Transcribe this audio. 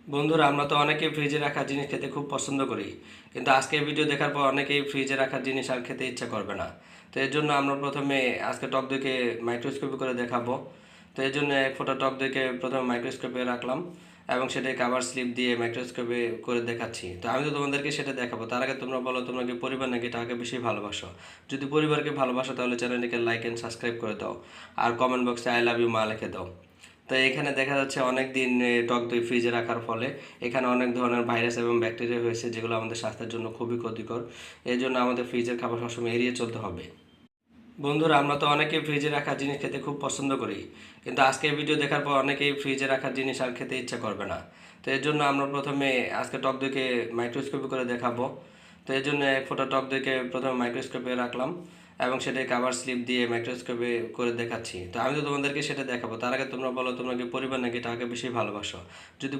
বন্ধুরা, আমরা তো অনেকেই ফ্রিজে রাখা জিনিস খেতে খুব পছন্দ করি, কিন্তু আজকে ভিডিও দেখার পর অনেকেই ফ্রিজে রাখা জিনিস আর খেতে ইচ্ছা করবে না। তো এর জন্য আমরা প্রথমে আজকে টক দইকে মাইক্রোস্কোপে করে দেখাবো। তো এর জন্য এক ফোঁটা টক দইকে প্রথমে মাইক্রোস্কোপে রাখলাম এবং সেটাকে কাভার স্লিপ দিয়ে মাইক্রোস্কোপে করে দেখাচ্ছি। তো আমি তো তোমাদেরকে সেটা দেখাবো, তার আগে তোমরা বলো তোমরা কি পরিবার নাকি টাকাকে বেশি ভালোবাসো? যদি পরিবারকে ভালোবাসো তাহলে চ্যানেলটিকে লাইক অ্যান্ড সাবস্ক্রাইব করে দাও, আর কমেন্ট বক্সে আই লাভ ইউ মা লিখে দাও। তো এখানে দেখা যাচ্ছে অনেক দিন টক দই ফ্রিজে রাখার ফলে এখানে অনেক ধরনের ভাইরাস এবং ব্যাকটেরিয়া হয়েছে, যেগুলো আমাদের স্বাস্থ্যের জন্য খুবই ক্ষতিকর। এর জন্য আমাদের ফ্রিজের খাবার সবসময় এড়িয়ে চলতে হবে। বন্ধুরা, আমরা তো অনেকেই ফ্রিজে রাখা জিনিস খেতে খুব পছন্দ করি, কিন্তু আজকে ভিডিও দেখার পর অনেকেই ফ্রিজে রাখা জিনিস আর খেতে ইচ্ছা করবে না। তো এর জন্য আমরা প্রথমে আজকে টক দইকে মাইক্রোস্কোপে করে দেখাবো। তো এর জন্য এক ফোঁটা টক দইকে প্রথমে মাইক্রোস্কোপে রাখলাম এবং সেটাকে কাভার স্লিপ দিয়ে মাইক্রোস্কোপে করে দেখাচ্ছি। তো আমি তো তোমাদেরকে সেটা দেখাবো, তার আগে তোমরা বলো তোমরা কি পরিবার নাকি টাকাকে বেশি ভালোবাসো? যদি